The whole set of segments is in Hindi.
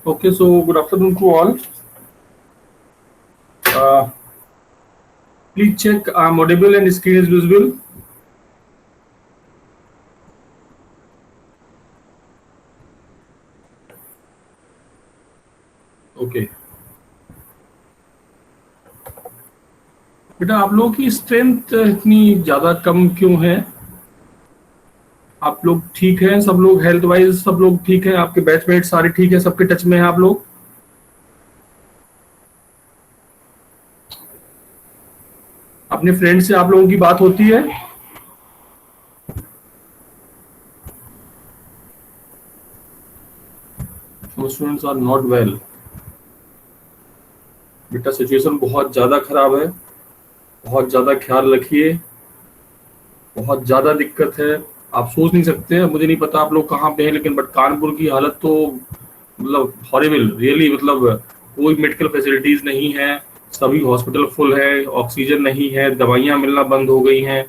Okay, so good afternoon to all. Uh, Please check I'm audible and screen is visible. Okay. बेटा आप लोगों की स्ट्रेंथ इतनी ज़्यादा कम क्यों है? आप लोग ठीक हैं? सब लोग हेल्थ वाइज सब लोग ठीक हैं? आपके बैचमेट सारे ठीक है? सबके टच में हैं आप लोग? अपने फ्रेंड से आप लोगों की बात होती है? Students are not well. बेटा सिचुएशन बहुत ज़्यादा खराब है, बहुत ज़्यादा ख्याल रखिए, बहुत ज़्यादा दिक्कत है। आप सोच नहीं सकते हैं, मुझे नहीं पता आप लोग कहाँ पे हैं, लेकिन बट कानपुर की हालत तो मतलब हॉरिबल रियली। मतलब कोई मेडिकल फैसिलिटीज नहीं है, सभी हॉस्पिटल फुल है, ऑक्सीजन नहीं है, दवाइयाँ मिलना बंद हो गई हैं,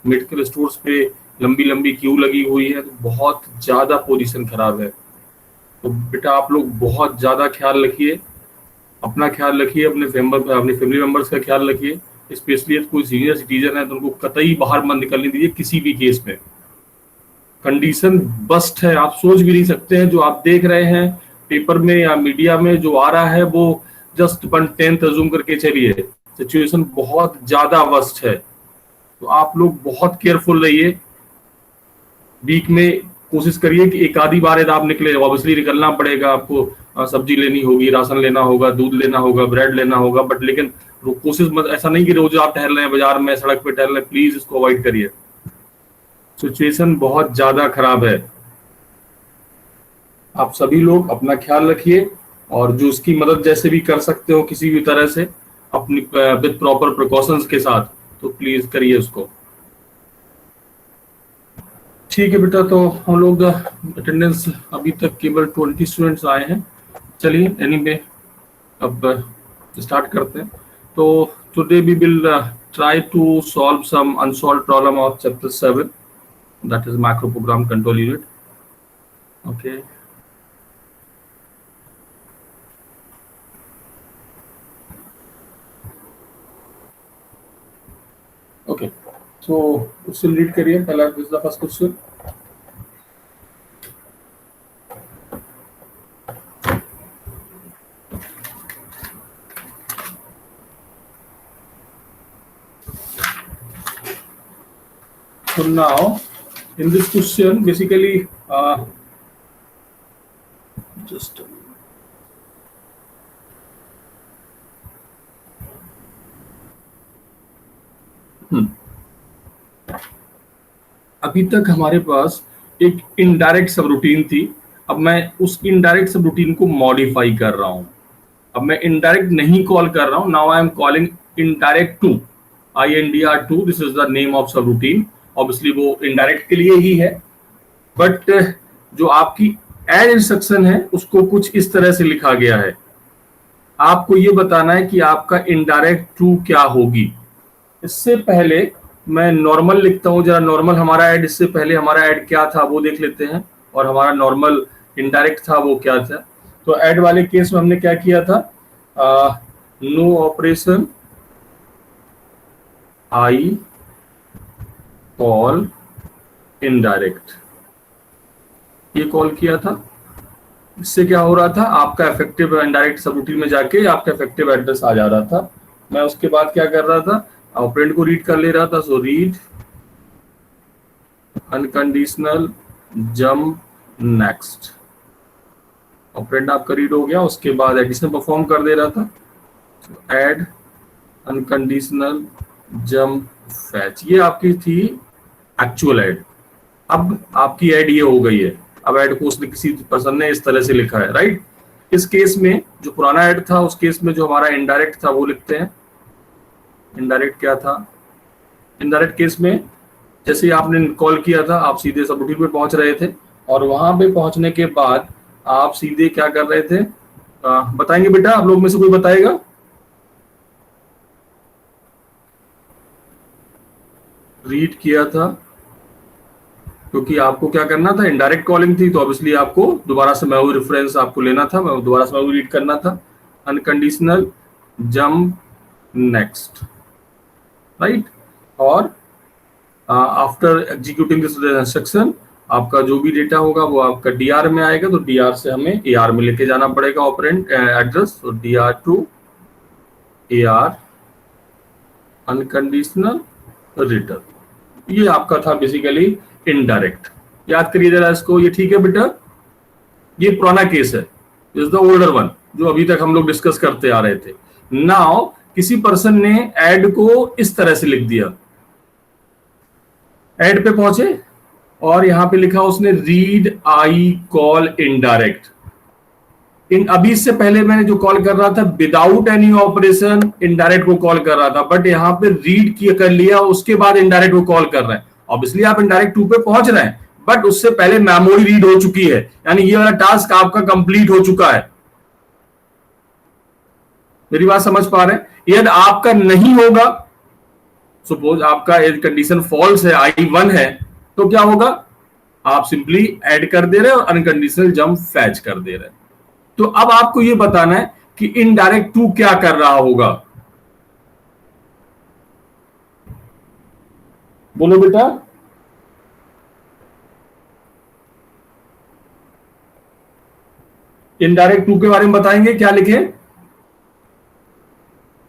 मेडिकल स्टोर्स पे लंबी लंबी क्यू लगी हुई है। तो बहुत ज़्यादा पोजीशन खराब है। तो बेटा आप लोग बहुत ज़्यादा ख्याल रखिए, अपना ख्याल रखिए, अपने फैमिली मेंबर्स का ख्याल रखिए। स्पेशली कोई सीनियर सिटीजन है तो उनको कतई बाहर मत निकलने दीजिए किसी भी केस में। कंडीशन बस्ट है, आप सोच भी नहीं सकते हैं। जो आप देख रहे हैं पेपर में या मीडिया में जो आ रहा है वो जस्ट 1/10 अज्यूम करके चलिए। सिचुएशन बहुत ज्यादा वर्स्ट है, तो आप लोग बहुत केयरफुल रहिए। वीक में कोशिश करिए कि एक आधी बार यदि आप निकले, ऑब्वियसली निकलना पड़ेगा आपको, सब्जी लेनी होगी, राशन लेना होगा, दूध लेना होगा, ब्रेड लेना होगा, बट लेकिन कोशिश मत, ऐसा नहीं कि रोज आप टहल रहे हैं बाजार में, सड़क पे टहल रहे हैं, प्लीज इसको अवॉइड करिए। सिचुएशन बहुत ज्यादा खराब है। आप सभी लोग अपना ख्याल रखिए, और जो उसकी मदद जैसे भी कर सकते हो किसी भी तरह से अपनी विद प्रॉपर प्रिकॉशंस के साथ, तो प्लीज करिए उसको। ठीक है बेटा, तो हम लोग अटेंडेंस अभी तक केवल 20 स्टूडेंट्स आए हैं। चलिए एनीवे अब स्टार्ट करते हैं। तो today we will try to solve some unsolve problem of chapter 7, that is micro program control unit. Okay, okay, so question read करिए। पहला this the first question. So now, in this question, basically, just अभी तक हमारे पास एक इनडायरेक्ट सब रूटीन थी। अब मैं उस इनडायरेक्ट सब रूटीन को मॉडिफाई कर रहा हूँ। अब मैं इनडायरेक्ट नहीं कॉल कर रहा हूँ, now I am calling indirect to, INDR2, this is the name of subroutine. Obviously वो इनडायरेक्ट के लिए ही है, बट जो आपकी एड इंस्ट्रक्शन है उसको कुछ इस तरह से लिखा गया है। आपको ये बताना है कि आपका इनडायरेक्ट टू क्या होगी। इससे पहले मैं नॉर्मल लिखता हूँ, जरा नॉर्मल हमारा ऐड, इससे पहले हमारा ऐड क्या था वो देख लेते हैं, और हमारा नॉर्मल इनडायरेक्ट था वो क्या था। तो ऐड वाले केस में हमने क्या किया था, no operation I call indirect, ये कॉल किया था। इससे क्या हो रहा था, आपका इफेक्टिव इनडायरेक्ट सबरूटीन में जाके आपका इफेक्टिव एड्रेस आ जा रहा था। मैं उसके बाद क्या कर रहा था, ऑपरेंड को रीड कर ले रहा था। So read unconditional jump next, operand आपका रीड हो गया। उसके बाद एडिशन परफॉर्म कर दे रहा था, ऐड अनकंडीशनल जंप फैच, ये आपकी थी एक्चुअल ऐड। अब आपकी ऐड ये हो गई है। अब ऐड को उसने किसी पर्सन ने इस तरह से लिखा है, राइट। इस केस में जो पुराना ऐड था उस केस में जो हमारा इनडायरेक्ट था वो लिखते हैं। इनडायरेक्ट क्या था, इनडायरेक्ट केस में जैसे आपने कॉल किया था, आप सीधे सबरूटीन पे पहुंच रहे थे, और वहां पे पहुंचने के बाद आप सीधे क्या कर रहे थे, बताएंगे बेटा, आप लोग में से कोई बताएगा? रीड किया था क्योंकि आपको क्या करना था, इनडायरेक्ट कॉलिंग थी, तो ऑब्वियसली आपको दोबारा से मेमोरी रेफरेंस आपको लेना था, दोबारा से मेमोरी रीड करना था। Unconditional jump next, right. और आफ्टर एग्जीक्यूटिंग दिस इंस्ट्रक्शन आपका जो भी डेटा होगा वो आपका डीआर में आएगा, तो डीआर से हमें एआर में लेके जाना पड़ेगा ऑपरेंड एड्रेस, तो DR to AR unconditional return. ये आपका था बेसिकली इनडायरेक्ट। याद करिए जरा इसको, ये ठीक है बेटा, ये पुराना केस है, इज द ओल्डर वन जो अभी तक हम लोग डिस्कस करते आ रहे थे। नाउ किसी पर्सन ने ऐड को इस तरह से लिख दिया, ऐड पे पहुंचे और यहां पे लिखा उसने रीड आई कॉल इनडायरेक्ट। इन अभी इससे पहले मैंने जो कॉल कर रहा था विदाउट एनी ऑपरेशन इनडायरेक्ट को कॉल कर रहा था, बट यहां पे रीड किया कर लिया, उसके बाद इनडायरेक्ट को कॉल कर रहे हैं। ऑब्वियसली आप इनडायरेक्ट 2 पे पहुंच रहे हैं, बट उससे पहले मेमोरी रीड हो चुकी है, यानी ये वाला टास्क आपका कंप्लीट हो चुका है। मेरी बात समझ पा रहे हैं? यदि आपका नहीं होगा, सपोज आपका कंडीशन फॉल्स है, I1 है, तो क्या होगा, आप सिंपली ऐड कर दे रहे हैं और अनकंडीशनल जंप फैच कर दे रहे हैं। तो अब आपको यह बताना है कि इनडायरेक्ट 2 क्या कर रहा होगा। बोलो बेटा। इनडायरेक्ट 2 के बारे में बताएंगे, क्या लिखे?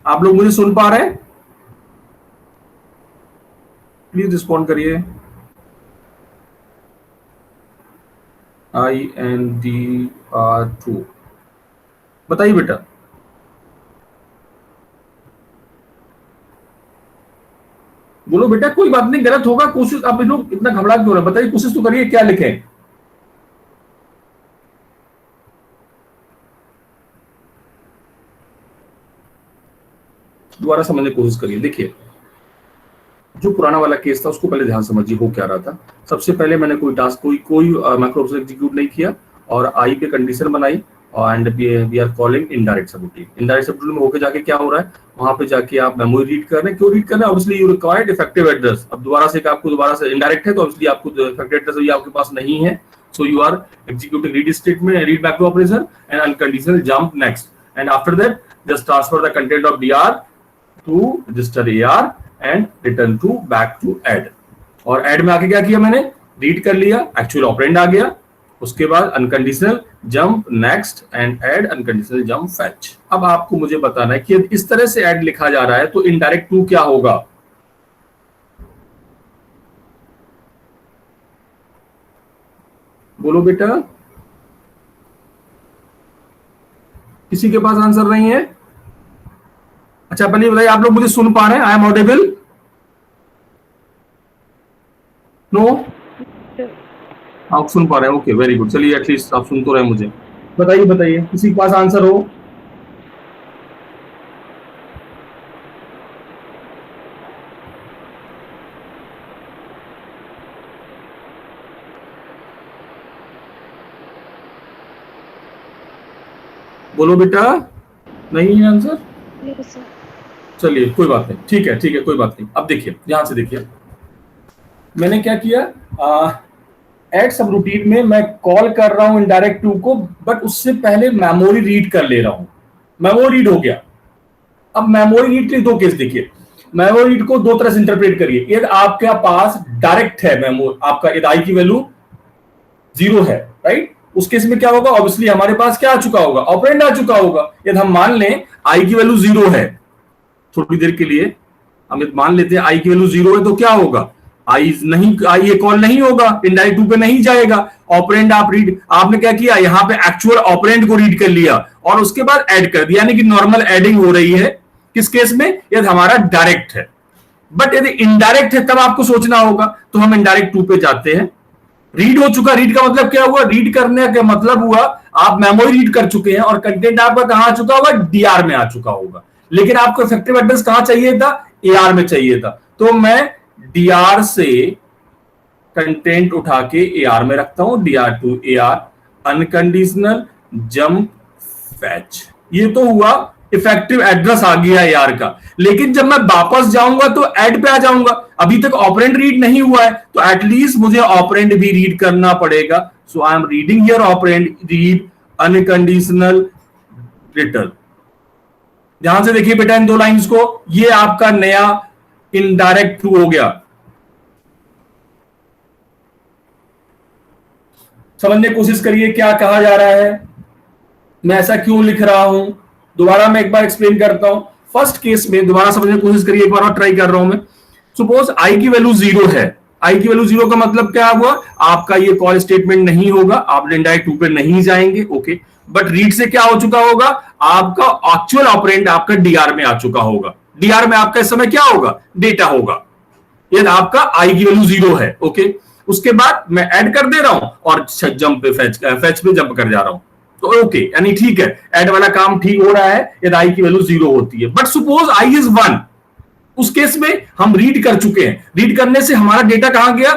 आप लोग मुझे सुन पा रहे हैं? प्लीज रिस्पॉन्ड करिए। INDR2 बताइए बेटा। बोलो बेटा, कोई बात नहीं, गलत होगा, कोशिश, आप लोग इतना घबरा क्यों रहे, बताइए, कोशिश तो करिए, क्या लिखे? दोबारा समझने की कोशिश करिए। देखिए, जो पुराना वाला केस था उसको पहले ध्यान समझिए हो क्या रहा था। सबसे पहले मैंने कोई टास्क कोई मैक्रो एग्जीक्यूट नहीं किया और आई पे कंडीशन बनाई and we are calling indirect subroutine. Indirect subroutine में होके जाके क्या हो रहा है, वहां पे जाके आप मेमोरी रीड कर रहे हैं। क्यों रीड कर रहे हैं? Obviously you required effective address. अब दोबारा से आपको दोबारा से इनडायरेक्ट है तो ऑब्वियसली आपको इफेक्टिव एड्रेस भी आपके पास नहीं है, so you are executing read statement, read macro operation and unconditional jump next, and after that just transfer the content of DR to register AR and return to back to add. और ऐड में आके क्या किया मैंने, रीड कर लिया, एक्चुअल ऑपरेंड आ गया, उसके बाद unconditional jump next and add unconditional jump fetch. अब आपको मुझे बताना है कि इस तरह से ऐड लिखा जा रहा है तो इनडायरेक्ट 2 क्या होगा। बोलो बेटा, किसी के पास आंसर नहीं है? अच्छा पहले बताइए, आप लोग मुझे सुन पा रहे हैं? I am audible? नो? आप सुन पा रहे हैं? Okay, very good. चलिए, एटलीस्ट आप सुन तो रहे हैं मुझे। बताइए बताइए, किसी के पास आंसर हो? बोलो बेटा। नहीं है आंसर? चलिए कोई बात नहीं, ठीक है ठीक है, कोई बात नहीं। अब देखिए, ध्यान से देखिए, मैंने क्या किया, ऐड सब रूटीन में मैं कॉल कर रहा हूं इनडायरेक्ट 2 को, बट उससे पहले मेमोरी रीड कर ले रहा हूं। मेमोरी रीड हो गया। अब मेमोरी रीड के 2 केस देखिए। मेमोरी रीड को 2 तरह से इंटरप्रेट करिए। यदि आपके पास डायरेक्ट है मेमोरी, आपका यदि आई की वैल्यू 0 है, राइट, उस केस में क्या होगा, ऑब्वियसली हमारे पास क्या आ चुका होगा, ऑपरेंड आ चुका होगा। यदि हम मान लें आई की वैल्यू 0 है, थोड़ी देर के लिए हम मान लेते हैं आई की वैल्यू 0 है, तो क्या होगा, आई नहीं, आई ये कॉल नहीं होगा, इनडायरेक्ट 2 पे नहीं जाएगा। ऑपरेंड आप रीड, आपने क्या किया, यहां पे एक्चुअल ऑपरेंड को रीड कर लिया और उसके बाद ऐड कर दिया, यानी कि नॉर्मल एडिंग हो रही है। किस केस में? यदि हमारा डायरेक्ट है। बट यदि इनडायरेक्ट है तब आपको सोचना होगा, तो हम इनडायरेक्ट 2 पे जाते हैं। रीड हो चुका, रीड का मतलब क्या हुआ, रीड करने का मतलब हुआ आप मेमोरी रीड कर चुके हैं और कंटेंट आपका कहां आ चुका होगा, डीआर में आ चुका होगा। लेकिन आपको इफेक्टिव एड्रेस कहां चाहिए था, एआर में चाहिए था। तो मैं डीआर से कंटेंट उठा के एआर में रखता हूं, DR to AR unconditional jump fetch. ये तो हुआ इफेक्टिव एड्रेस आ गया यार का, लेकिन जब मैं वापस जाऊंगा तो ऐड पे आ जाऊंगा, अभी तक ऑपरेंड रीड नहीं हुआ है, तो एटलीस्ट मुझे ऑपरेंड भी रीड करना पड़ेगा। So I am reading here operand read unconditional return. ध्यान से देखिए बेटा इन दो लाइंस को, ये आपका नया इनडायरेक्ट ट्रू हो गया। समझने की कोशिश करिए क्या कहा जा रहा है, मैं ऐसा क्यों लिख रहा हूं। दोबारा मैं एक बार एक्सप्लेन करता हूं। फर्स्ट केस में दोबारा समझने की कोशिश करिए, एक बार और ट्राई कर रहा हूं मैं। सपोज आई की वैल्यू 0 है, आई की वैल्यू 0 का मतलब क्या हुआ, आपका ये कॉल स्टेटमेंट नहीं होगा, आप इनडायरेक्ट ट्रू पे नहीं जाएंगे, ओके। बट रीड से क्या हो चुका होगा, आपका एक्चुअल ऑपरेंड आपका डीआर में आ चुका होगा। डीआर में आपका इस समय क्या होगा, डेटा होगा, ये आपका आई की वैल्यू 0 है, ओके। उसके बाद मैं ऐड कर दे रहा हूं और जंप पे फैच पे जंप कर जा रहा हूं, तो ओके, यानी ठीक है, ऐड वाला काम ठीक हो रहा है यदि आई की वैल्यू 0 होती है। बट सपोज आई इज 1, उस केस में हम रीड कर चुके हैं, रीड करने से हमारा डेटा कहां गया,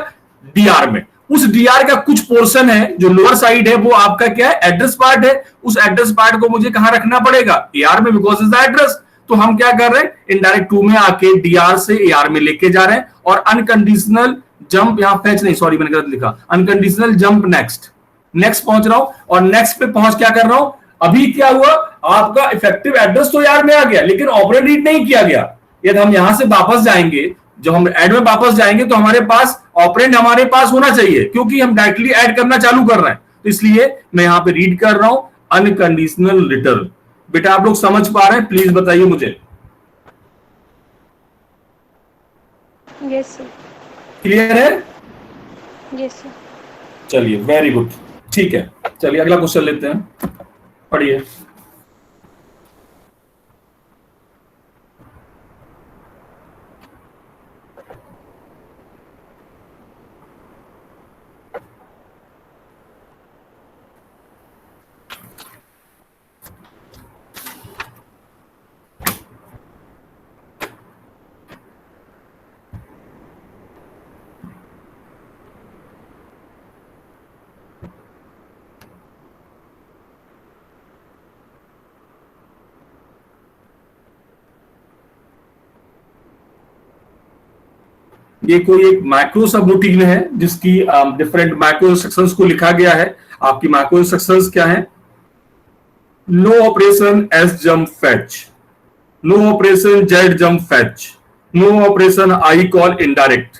डीआर में। उस डीआर का कुछ पोर्शन है जो लोअर साइड है, वो आपका क्या है, एड्रेस पार्ट है। उस एड्रेस पार्ट को मुझे कहां रखना पड़ेगा, एआर में, बिकॉज इज द एड्रेस। तो हम क्या कर रहे हैं, इनडायरेक्ट टू में आके डीआर से एआर में लेके जा रहे हैं, और अनकंडीशनल जंप, यहां फैच नहीं, सॉरी मैंने गलत लिखा, अनकंडीशनल जंप नेक्स्ट, नेक्स्ट पहुंच रहा हूं, और नेक्स्ट पे पहुंच क्या कर रहा हूं, अभी क्या हुआ, आपका इफेक्टिव एड्रेस तो यार में आ गया, लेकिन ऑपरेंड रीड नहीं किया गया। यदि हम यहां से वापस जाएंगे, जब हम ऐड में वापस जाएंगे, तो हमारे पास ऑपरेंड हमारे पास होना चाहिए, क्योंकि हम डायरेक्टली ऐड करना चालू कर रहे हैं। तो इसलिए मैं यहां पे रीड कर रहा हूं अनकंडीशनल रिटर्न। बेटा आप लोग समझ पा रहे हैं, प्लीज बताइए मुझे। Yes sir. क्लियर है? Yes sir. चलिए वेरी गुड, ठीक है। चलिए अगला क्वेश्चन लेते हैं, पढ़िए। ये कोई एक मैक्रो सब रूटीन है जिसकी डिफरेंट मैक्रो इंस्ट्रक्शंस को लिखा गया है। आपकी मैक्रो इंस्ट्रक्शंस क्या है, no operation S jump fetch, no operation Z jump fetch, no operation I call indirect,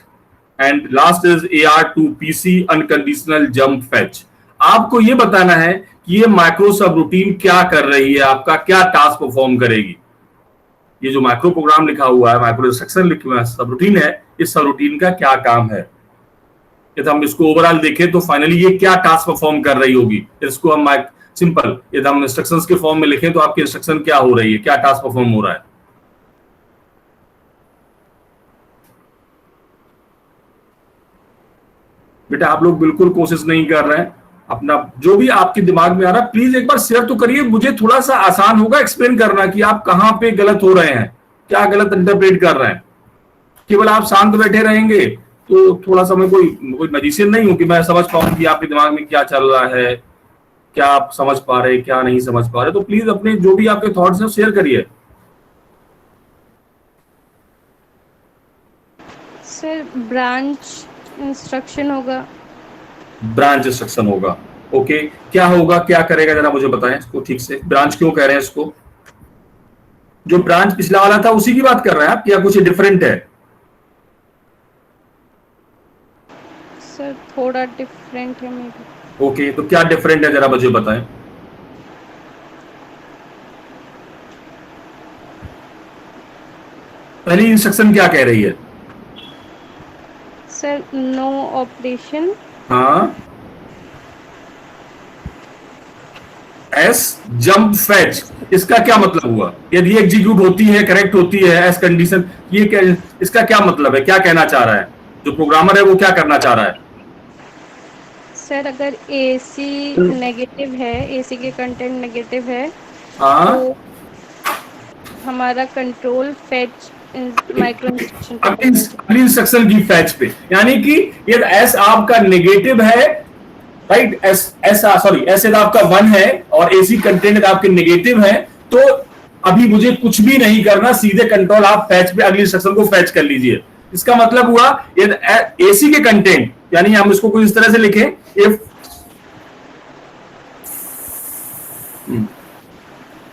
and last is AR to PC unconditional jump fetch. आपको ये बताना है कि ये मैक्रो सब रूटीन क्या कर रही है, आपका क्या टास्क परफॉर्म करेगी। ये जो मैक्रो प्रोग्राम लिखा हुआ है, मैक्रो इंस्ट्रक्शन लिखा हुआ है, सब रूटीन है, इस सब रूटीन का क्या काम है। यदि हम इसको ओवरऑल देखें तो फाइनली ये क्या टास्क परफॉर्म कर रही होगी, इसको हम सिंपल यदि हम इंस्ट्रक्शंस के फॉर्म में लिखें तो आपकी इंस्ट्रक्शन क्या हो रही है, क्या टास्क परफॉर्म हो रहा है। बेटा आप लोग बिल्कुल कोशिश नहीं कर रहे हैं, अपना जो भी आपके दिमाग में आ रहा है प्लीज एक बार शेयर तो करिए, मुझे थोड़ा सा आसान होगा एक्सप्लेन करना कि आप कहां पे गलत हो रहे हैं, क्या गलत इंटरप्रेट कर रहे हैं। केवल आप शांत बैठे रहेंगे तो थोड़ा सा मैं कोई मैजिशियन नहीं हूं कि मैं समझ पाऊं कि आपके दिमाग में क्या चल रहा है, क्या आप समझ पा रहे, क्या नहीं समझ पा रहे। तो प्लीज अपने जो भी आपके थॉट्स हैं शेयर करिए। सर ब्रांच इंस्ट्रक्शन होगा, ब्रांच इंस्ट्रक्शन होगा, ओके। क्या होगा, क्या करेगा, जरा मुझे बताएं इसको ठीक से। ब्रांच क्यों कह रहे हैं इसको, जो ब्रांच पिछला वाला था उसी की बात कर रहे हैं आप, क्या कुछ डिफरेंट है। सर थोड़ा डिफरेंट है मे बी। ओके, तो क्या डिफरेंट है जरा मुझे बताएं। पहली इंस्ट्रक्शन क्या कह रही है, सर नो ऑपरेशन, हाँ, एस जंप फैच, इसका क्या मतलब हुआ, यदि एग्जीक्यूट होती है, करेक्ट होती है एस कंडीशन, ये क्या, इसका क्या मतलब है, क्या कहना चाह रहा है जो प्रोग्रामर है, वो क्या करना चाह रहा है। सर अगर AC नेगेटिव है, AC के कंटेंट नेगेटिव है, हाँ, तो हमारा कंट्रोल फैच माइक्रो इंस्ट्रक्शन अगली इंस्ट्रक्शन की फैच पे, यानी कि यदि एस आपका नेगेटिव है, राइट, एस सॉरी एस यदि आपका 1 है और AC कंटेंट आपके नेगेटिव है, तो अभी मुझे कुछ भी नहीं करना, सीधे कंट्रोल आप फैच पे अगली इंस्ट्रक्शन को फैच कर लीजिए। इसका मतलब हुआ एसी के कंटेंट, यानी हम इसको कुछ इस तरह से लिखें, इफ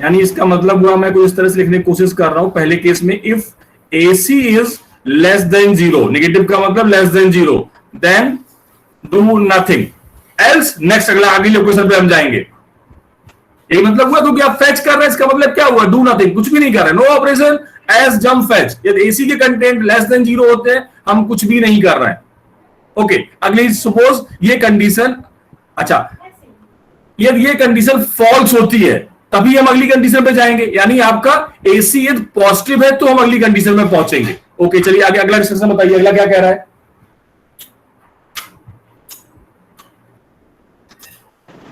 यानी इसका मतलब हुआ, मैं कुछ इस तरह से लिखने की कोशिश कर रहा हूं पहले केस में, if AC is less than 0, negative का मतलब less than 0, then do nothing else. Next अगला अगली लोकेशन पे हम जाएंगे। एक मतलब हुआ क्योंकि आप फैच कर रहे हैं, इसका मतलब क्या हुआ, डू नथिंग, कुछ भी नहीं कर रहे, no operation as jump fetch. यदि AC के कंटेंट लेस देन 0 होते हैं, हम कुछ भी नहीं कर रहे हैं। ओके, अगली सपोज ये कंडीशन, अच्छा यदि ये कंडीशन फॉल्स होती है तभी हम अगली कंडीशन पे जाएंगे, यानी आपका AC यदि पॉजिटिव है तो हम अगली कंडीशन में पहुंचेंगे। ओके, चलिए आगे अगला इंस्ट्रक्शन बताइए, अगला क्या कह रहा है,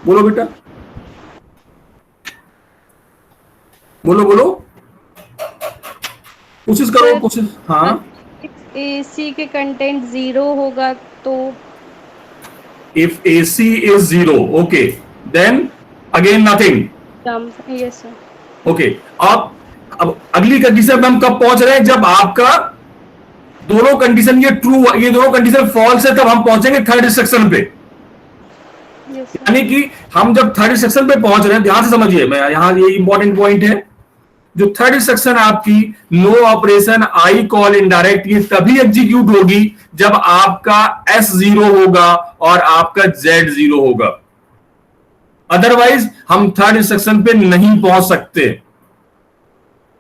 बोलो बेटा, बोलो बोलो, कोशिश करो कोशिश। हाँ, AC के कंटेंट 0 होगा तो if AC is 0, okay, then again nothing. Yes sir. Okay, अब अगली कंडीशन पे हम कब पहुंच रहे हैं, जब आपका दोनों कंडीशन ये ट्रू, ये दोनों कंडीशन फॉल्स है, तब हम पहुंचेंगे थर्ड इंस्ट्रक्शन पे। यानी कि हम जब थर्ड इंस्ट्रक्शन पे पहुंच रहे हैं, ध्यान से समझिए, मैं यहां ये इंपॉर्टेंट पॉइंट है, जो थर्ड इंस्ट्रक्शन आपकी no operation I call indirect, ये तभी एग्जीक्यूट होगी जब आपका S 0 होगा और आपका Z 0 होगा, अदरवाइज हम थर्ड इंस्ट्रक्शन पे नहीं पहुंच सकते।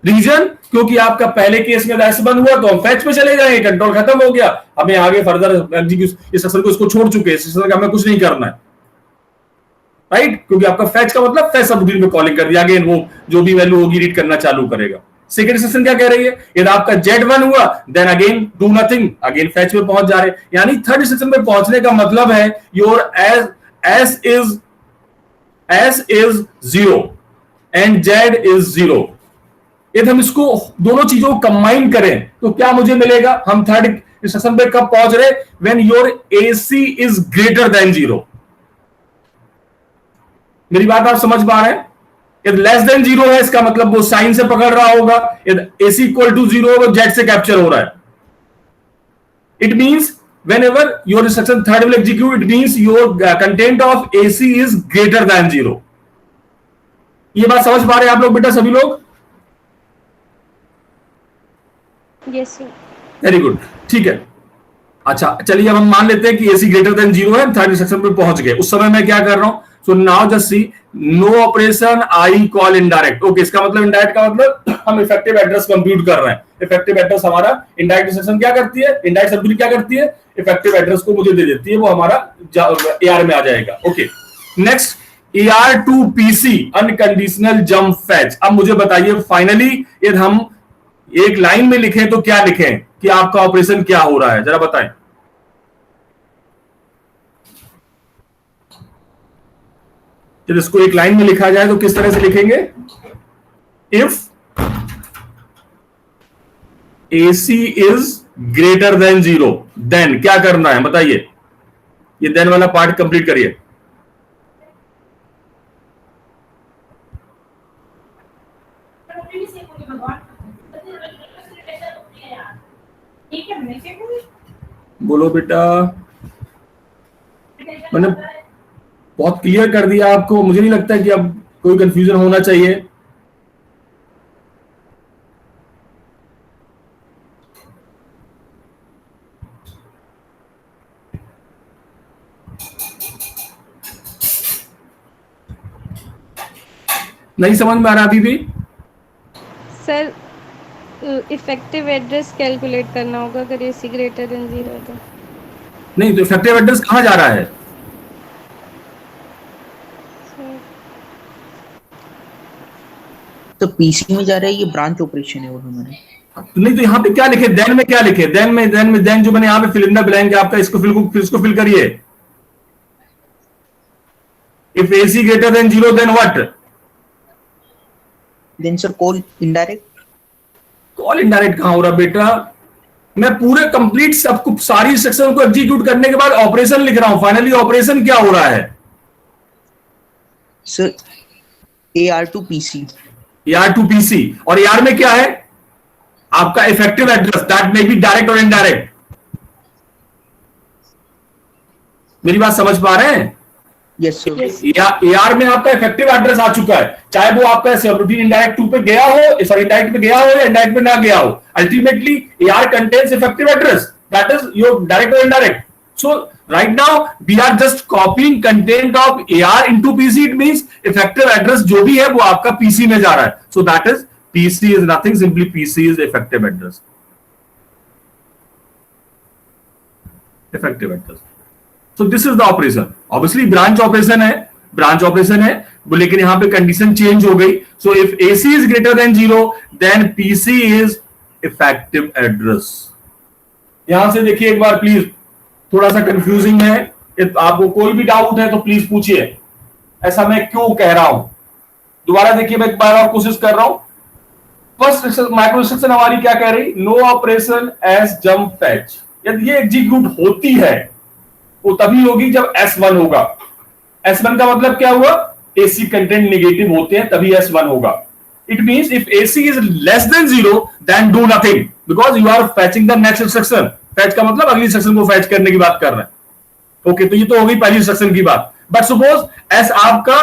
रीजन, क्योंकि आपका पहले केस में S 1 हुआ तो हम फैच पे चले जाएंगे, कंट्रोल खत्म हो गया, हमें आगे फर्दर इंस्ट्रक्शन को इसको छोड़ चुके हैं, इंस्ट्रक्शन का हमें कुछ नहीं करना है, राइट, क्योंकि आपका फैच का मतलब फैच सबरूटीन में कॉलिंग कर दिया, अगेन वो जो भी वैल्यू होगी रीड करना चालू करेगा। सेकंड इंस्ट्रक्शन क्या कह रही है, यदि आपका Z1 हुआ then again do nothing, again fetch पे पहुंच जा रहे हैं, यानी थर्ड इंस्ट्रक्शन पे पहुंचने का मतलब है your S is 0 and Z is 0। यदि हम इसको दोनों चीजों को कंबाइन करें तो क्या मुझे मिलेगा, हम थर्ड इंस्ट्रक्शन पे कब पहुंच रहे, when your AC is greater than 0। मेरी बात आप समझ पा रहे हैं, यदि लेस देन 0 है इसका मतलब वो साइन से पकड़ रहा होगा, यदि AC इक्वल टू 0 है वो Z से कैप्चर हो रहा है। It means whenever your instruction third will execute, it means your content of AC is greater than 0। ये बात समझ पा रहे हैं आप लोग बेटा, सभी लोग? Yes sir. वेरी गुड, ठीक है। अच्छा चलिए अब हम मान लेते हैं कि AC ग्रेटर देन 0 है, थर्ड इंस्ट्रक्शन पे पहुंच गए, उस समय मैं क्या कर रहा हूं, so now just see no operation I call indirect. Okay, इसका मतलब इनडायरेक्ट का मतलब हम इफेक्टिव एड्रेस कंप्यूट कर रहे हैं। इफेक्टिव एड्रेस हमारा इनडायरेक्ट इंस्ट्रक्शन क्या करती है, इनडायरेक्ट सबरूटीन क्या करती है, इफेक्टिव एड्रेस को मुझे दे देती है, वो हमारा AR में आ जाएगा। Okay, next AR2PC unconditional jump fetch. अब मुझे बताइए फाइनली यदि हम एक लाइन में लिखें तो क्या लिखें कि आपका ऑपरेशन क्या हो रहा है, जरा बताएं। जब इसको एक लाइन में लिखा जाए तो किस तरह से लिखेंगे, if AC is greater than 0 then क्या करना है बताइए, ये देन वाला पार्ट कंप्लीट करिए। बोलो बेटा, मैंने बहुत क्लियर कर दिया आपको, मुझे नहीं लगता कि अब कोई कंफ्यूजन होना चाहिए। नहीं समझ में आ रहा अभी भी? सर इफेक्टिव एड्रेस कैलकुलेट करना होगा अगर AC ग्रेटर देन 0 है तो। नहीं तो इफेक्टिव एड्रेस कहां जा रहा है, तो PC में जा रहा है, ये ब्रांच ऑपरेशन है वो हमारे। नहीं तो यहाँ पे क्या लिखे, देन में क्या लिखे, देन जो मैंने यहाँ पे फिल इन द ब्लैंक आपका, इसको फिल करिए। If AC greater than 0 then what, then sir call indirect. Call indirect कहां हो रहा बेटा, मैं पूरे कंप्लीट सबको सारी इंस्ट्रक्शन को एग्जीक्यूट करने के बाद ऑपरेशन लिख रहा हूं, फाइनली ऑपरेशन क्या हो रहा है sir AR2PC। AR to PC, और AR में क्या है आपका effective address, that may be direct और इनडायरेक्ट। मेरी बात समझ पा रहे हैं? Yes sir. AR में आपका इफेक्टिव एड्रेस आ चुका है, चाहे वो आपका सबरूटीन इनडायरेक्ट 2 पे गया हो, सॉरी इनडायरेक्ट पे गया हो या इनडायरेक्ट पे ना गया हो, ultimately AR contains effective address, that is your direct और indirect. So right now we are just copying content of AR into PC. It means effective address जो भी है वो आपका PC में जा रहा है. So that is PC is nothing, simply PC is effective address. Effective address. So this is the operation. Obviously branch operation है, लेकिन यहाँ पे कंडीशन चेंज हो गई. So if AC is greater than 0, then PC is effective address. यहां से देखिए एक बार प्लीज, थोड़ा सा कंफ्यूजिंग है, आपको कोई भी डाउट है तो प्लीज पूछिए, ऐसा मैं क्यों कह रहा हूं. दोबारा देखिए, मैं एक बार और कोशिश कर रहा हूं. फर्स्ट माइक्रो इंस्ट्रक्शन हमारी क्या कह रही, no operation as jump fetch. यदि ये एग्जीक्यूट होती है वो तभी होगी जब S1 होगा. S1 का मतलब क्या हुआ, AC कंटेंट नेगेटिव होते हैं तभी S1 होगा. It means if AC is less than 0, then do nothing because you are fetching the next instruction. Fetch का मतलब अगली इंस्ट्रक्शन को फैच करने की बात कर रहे हैं. ओके, तो ये तो हो गई पहली इंस्ट्रक्शन की बात. बट सपोज S आपका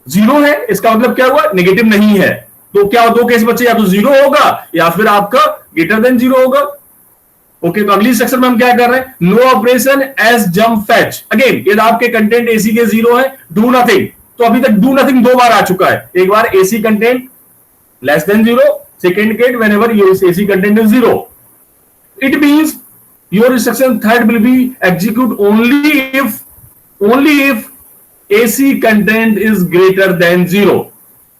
0 है, इसका मतलब क्या हुआ, नेगेटिव नहीं है. तो क्या दो केस बचे, या तो 0 होगा या फिर आपका ग्रेटर देन 0 होगा. ओके, तो अगली सेक्शन में हम क्या कर रहे हैं, no operation as jump fetch. Again यदि आपके कंटेंट AC के 0 है, डू नथिंग. तो अभी तक डू नथिंग 2 बार आ चुका है. एक बार AC content less than 0, second case whenever your AC content is 0. It means your instruction third will be execute only if AC content is greater than 0.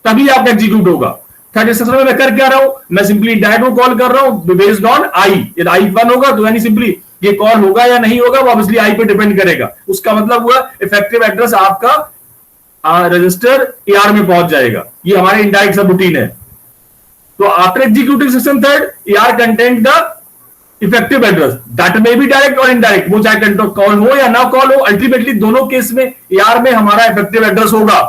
तभी आपका एग्जीक्यूट होगा. थर्ड इंस्ट्रक्शन में मैं कर क्या रहा हूं, मैं सिंपली डायरेक्ट को कॉल कर रहा हूं बेस्ड ऑन I. यदि I 1 होगा तो यानी सिंपली ये कॉल होगा या नहीं होगा वो ऑब्वियसली I पे डिपेंड करेगा. उसका मतलब हुआ इफेक्टिव एड्रेस आपका रजिस्टर AR में पहुंच जाएगा. ये हमारे इनडायरेक्ट सब रूटीन है. तो after executing section third, AR content the effective address, that may be direct और इनडायरेक्ट, वो चाहे कंट्रोल कॉल हो या ना कॉल हो, अल्टीमेटली दोनों केस में AR में हमारा इफेक्टिव एड्रेस होगा.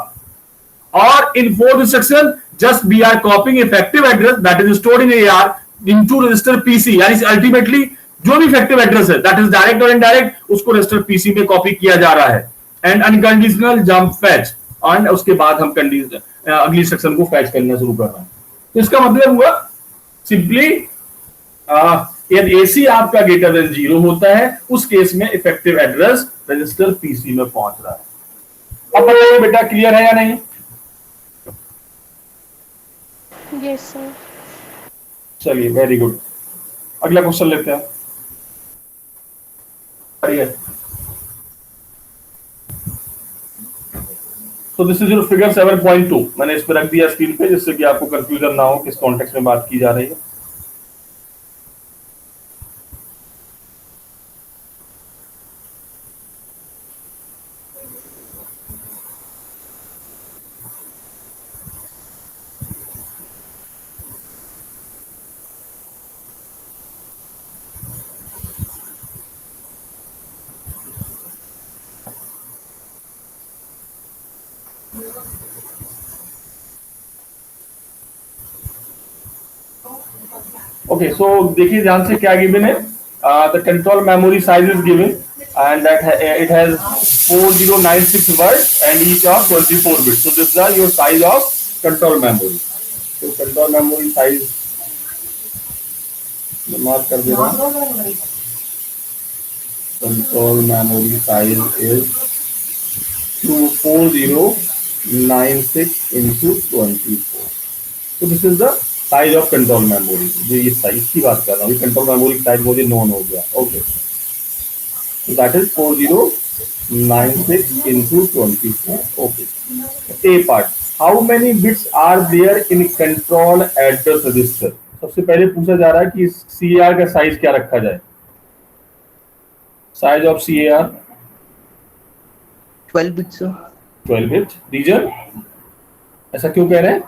और in fourth instruction just we are copying effective address that is stored in AR into register PC. यानी अल्टीमेटली जो भी इफेक्टिव एड्रेस है दैट इज डायरेक्ट और इनडायरेक्ट, उसको रजिस्टर PC में कॉपी किया जा रहा है. एंड अनकंडीशनल जंप फैच, और उसके बाद हम अगली इंस्ट्रक्शन को फैच करना शुरू कर रहे हैं. तो इसका मतलब हुआ सिंपली यदि AC आपका ग्रेटर देन 0 होता है, उस केस में इफेक्टिव एड्रेस रजिस्टर PC में पहुंच रहा है. अब बताइए बेटा, क्लियर है या नहीं? Yes sir. चलिए, वेरी गुड. अगला क्वेश्चन लेते हैं. तो दिस इज योर फिगर 7.2. मैंने इस पर रख दिया स्क्रीन पे जिससे कि आपको कंफ्यूजन ना हो किस कॉन्टेक्स्ट में बात की जा रही है. ओके, सो देखिए ध्यान से क्या गिवन है. The control memory size is given and that it has 4096 words and each of 24 bits. So this is your size of control memory. तो कंट्रोल मेमोरी साइज मार्क कर दे रहा हूं. Control memory size is 4096 into 24. So this is the size of control memory. जो ये साइज की बात कर रहा हूँ, कंट्रोल मेमोरी साइज मुझे नोन हो गया. Okay, so that is 4096 into 24. Okay. A part. How many bits are there in control address register? सबसे पहले पूछा जा रहा है कि CAR का साइज क्या रखा जाए. Size of CAR 12 bits sir. 12 bit. Reason ऐसा क्यों कह रहे हैं?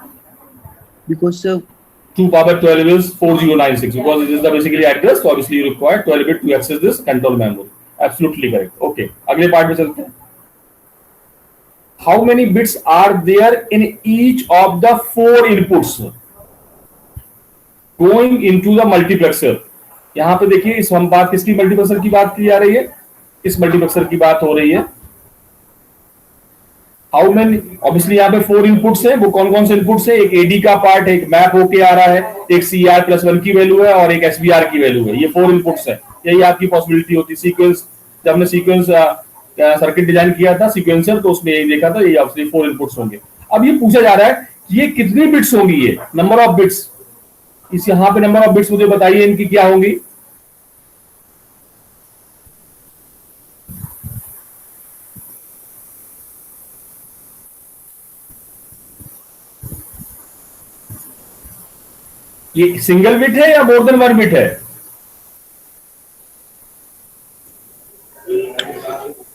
Because 2 power 12 is 4096 because it is the basically address, so obviously you require 12 bit to access this control memory. Absolutely correct. Okay, अगले पार्ट में चलते हैं. how many bits are there in each of the 4 inputs going into the multiplexer? यहां पे देखिए, इस हम बात किसकी मल्टीप्लेक्सर की बात की जा रही है? इस मल्टीप्लेक्सर की बात हो रही है। हाउ मेनी, ऑब्वियसली यहाँ पे 4 इनपुट्स हैं। वो कौन कौन से इनपुट्स हैं? एक एडी का पार्ट, एक मैप होके आ रहा है, एक CR+1 की वैल्यू है और एक SBR की वैल्यू है। ये 4 इनपुट्स है। यही आपकी पॉसिबिलिटी होती है। सीक्वेंस, जब हमने सीक्वेंस सर्किट डिजाइन किया था सीक्वेंसर, तो उसमें यही देखा था, ये ऑब्वियसली 4 इनपुट्स होंगे। अब ये पूछा जा रहा है कि ये कितनी बिट्स होंगी, ये नंबर ऑफ बिट्स। इस यहाँ पे नंबर ऑफ बिट्स मुझे बताइए इनकी क्या होंगी। ये सिंगल बिट है या मोर देन 1 बिट है?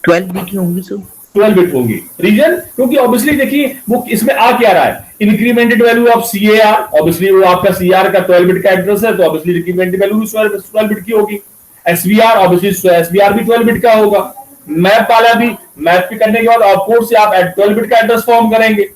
12 बीट होंगी सर। 12 बिट होंगी। रीजन, क्योंकि ऑब्वियसली देखिए वो इसमें आ क्या रहा है, incremented value of CAR। Obviously वो आपका CR का 12 बिट का एड्रेस है, तो ऑब्वियसली इंक्रीमेंटेड वैल्यू 12 बिट की होगी। SBR, ऑब्वियसली SBR भी 12 बिट का होगा। मैप वाला भी, मैप पे करने के बाद आउटपुट से आप 12 बिट का एड्रेस फॉर्म करेंगे।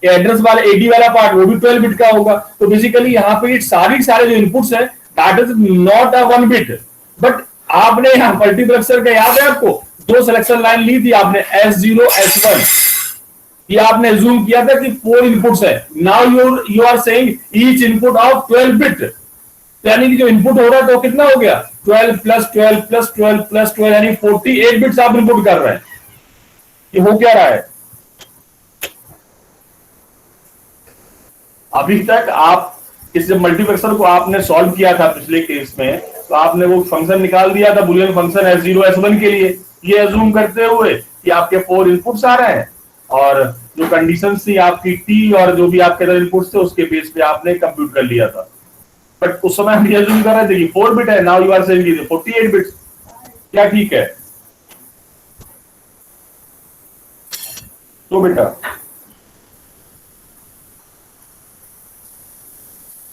एड्रेस वाला AD वाला पार्ट वो भी 12 बिट का होगा। तो बेसिकली यहाँ पे सारे जो इनपुट्स हैं, that is not a 1 bit. But आपने यहाँ मल्टीप्लेक्सर का याद है आपको, 2 सिलेक्शन लाइन ली थी आपने, S0 S1। ये आपने जूम किया था कि 4 इनपुट्स है। Now you are saying each input of 12 bit, यानी कि जो इनपुट हो रहा है तो कितना हो गया, 12 प्लस 12 प्लस 12 प्लस 12, यानी 48 बिट्स आप इनपुट कर रहे हैं। ये हो क्या रहा है? अभी तक आप इस मल्टीप्लेक्सर को आपने सॉल्व किया था पिछले केस में, तो आपने वो फंक्शन निकाल दिया था, बुलियन फंक्शन S0 S1 के लिए, ये अज्यूम करते हुए कि आपके 4 इनपुट्स आ रहे हैं और जो कंडीशन थी आपकी T और जो भी आपके अंदर इनपुट्स थे उसके बेस पे आपने कंप्यूट कर लिया था। बट उस समय हम ये अज्यूम कर रहे थे कि 4 बिट है, now you are saying 48 bits. क्या ठीक है? तो बेटा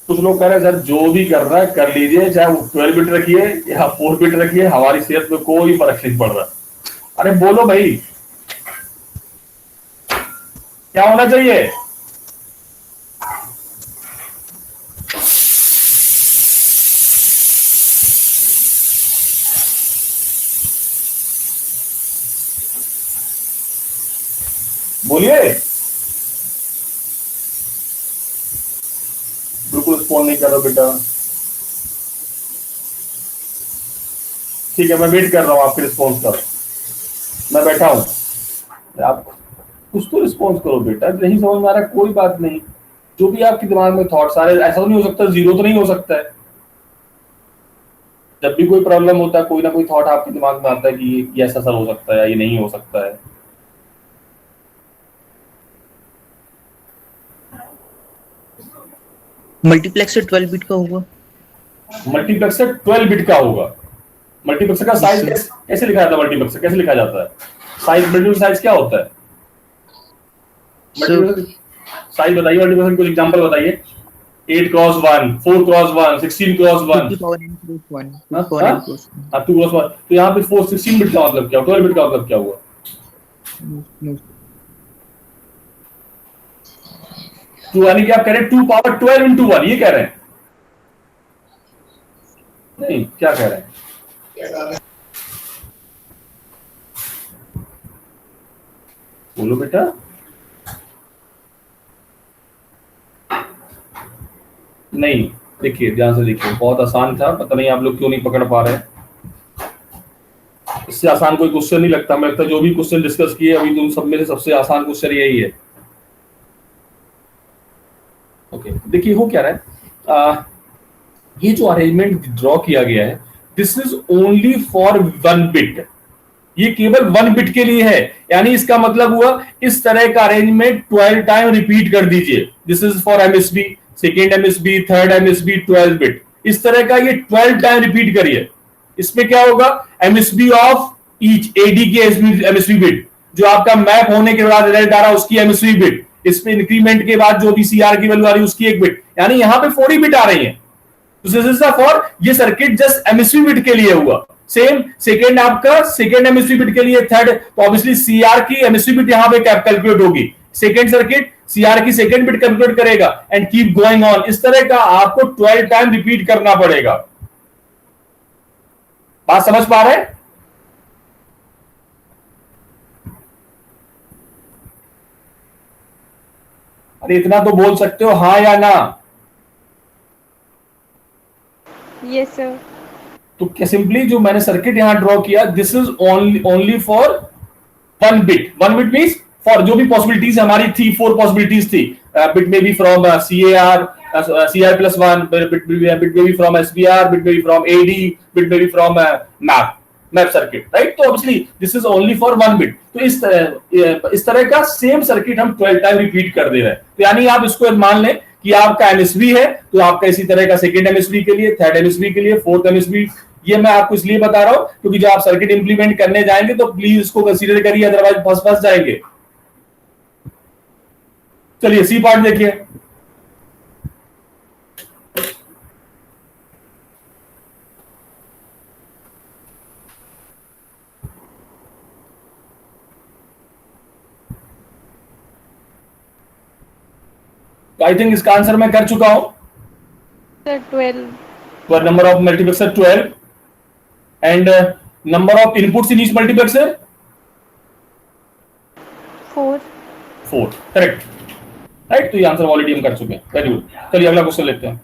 कुछ लोग कह रहे हैं सर जो भी कर रहा है कर लीजिए, चाहे वो 12 बिट रखिए या 4 बिट रखिए, हमारी सेहत में कोई फर्क नहीं पड़ रहा। अरे बोलो भाई, क्या होना चाहिए? बोलिए। बिल्कुल रिस्पॉन्ड नहीं कर रहा बेटा। ठीक है, मैं वेट कर रहा हूं आपके रिस्पॉन्स का। मैं बैठा हूं, आप कुछ तो रिस्पॉन्स करो बेटा। नहीं समझ में आ रहा, कोई बात नहीं। जो भी आपके दिमाग में थॉट्स आ रहे, ऐसा तो नहीं हो सकता, जीरो तो नहीं हो सकता है। जब भी कोई प्रॉब्लम होता है, कोई ना कोई थॉट आपके दिमाग में आता है कि ये ऐसा हो सकता है या ये नहीं हो सकता है। मल्टीप्लेक्सर 12 बिट का होगा। मल्टीप्लेक्सर 12 बिट का होगा। मल्टीप्लेक्सर का साइज कैसे लिखा जाता है? मल्टीप्लेक्सर कैसे लिखा जाता है? साइज, मल्टीप्लेक्सर साइज क्या होता है? साइज बताइए मल्टीप्लेक्सर, कुछ एग्जांपल बताइए। 8x1, 4x1, 16x1, 2x1। तो यहाँ पे 16 बिट का मतलब क्या, 12 बिट का मतलब क्या हुआ? तो यानी कि आप कह रहे हैं 2 पावर 12 into 1, ये कह रहे हैं? नहीं, क्या कह रहे हैं? बोलो बेटा। नहीं, देखिए ध्यान से देखिए, बहुत आसान था, पता नहीं आप लोग क्यों नहीं पकड़ पा रहे हैं। इससे आसान कोई क्वेश्चन नहीं लगता, मैं लगता है जो भी क्वेश्चन डिस्कस किए अभी तुम सब में से सबसे आसान क्वेश्चन यही है। ओके, देखिए हो क्या रहा है, ये जो अरेंजमेंट ड्रॉ किया गया है, this is only for 1 bit. ये केवल 1 बिट के लिए है, यानी इसका मतलब हुआ इस तरह का अरेंजमेंट 12 टाइम रिपीट कर दीजिए। This is for MSB, second MSB, third MSB, 12 bit, इस तरह का ये 12 टाइम रिपीट करिए। इसमें क्या होगा, MSB ऑफ ईच AD की MSB बिट, जो आपका मैप होने के बाद रिजल्ट आ रहा है उसकी MSB बिट, इसमें इंक्रीमेंट के बाद जो भी CR की वैल्यू आ रही है उसकी 1 बिट, यानी यहाँ पे 40 बिट आ रही है। तो दिस इज फॉर, ये सर्किट जस्ट MSB बिट के लिए हुआ। सेम सेकेंड आपका सेकेंड एमएसवी बिट के लिए थर्ड, तो ऑब्वियसली सीआर की एमएसवी बिट यहां पे कैलकुलेट होगी, सेकेंड सर्किट सीआर की सेकेंड बिट कैलकुलेट करेगा एंड कीप गोइंग ऑन। इस तरह का आपको 12 टाइम रिपीट करना पड़ेगा। बात समझ पा रहे हैं? अरे इतना तो बोल सकते हो हाँ या ना। Yes sir. तो क्या सिंपली जो मैंने सर्किट यहां ड्रॉ किया, this is only for one bit. One bit means for जो भी पॉसिबिलिटीज हमारी थी, 4 पॉसिबिलिटीज थी, बिट में B from CAR, CR plus 1, bit में बी फ्रॉम एसबीआर, बिट में बी फ्रॉम एडी, बिट में B from map circuit, right. तो obviously this is only for one bit. तो इस तरह का सेम सर्किट हम 12 टाइम रिपीट कर दे रहे हैं। तो यानी आप इसको मान लें कि आपका एमएसवी है, तो आपका इसी तरह का सेकंड एमएसवी के लिए, थर्ड एमएसवी के लिए, फोर्थ एमएसवी। ये मैं आपको इसलिए बता रहा हूं क्योंकि जब आप सर्किट इंप्लीमेंट करने जाएंगे तो प्लीज इसको कंसीडर करिए, अदरवाइज फंस जाएंगे। चलिए सी पार्ट देखिए। आई थिंक इसका आंसर मैं कर चुका हूं सर 12। पर number of multiplexer 12 and number of inputs in each multiplexer 4। Correct, right. तो ये आंसर ऑलरेडी हम कर चुके हैं। Very good. चलिए अगला क्वेश्चन लेते हैं।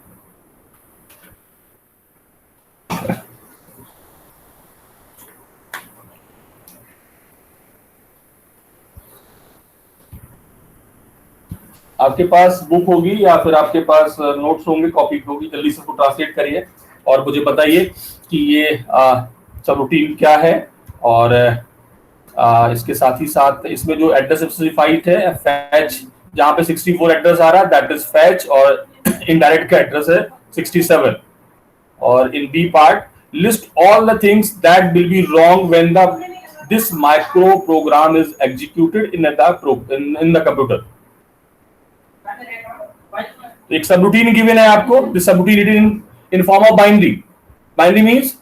आपके पास बुक होगी या फिर आपके पास नोट्स होंगे, कॉपी होगी, जल्दी से उसको ट्रांसलेट करिए और मुझे बताइए कि ये सब रूटीन क्या है। और इसके साथ ही साथ इसमें जो एड्रेस स्पेसिफाइड है फैच, जहां पे 64 एड्रेस आ रहा है दैट इज फैच, और इनडायरेक्ट का एड्रेस है 67। और in B part list all the things that will be wrong when this micro program is executed in the computer. एक सब रूटीन गिवन है आपको, this subroutine in form of binary. Binary means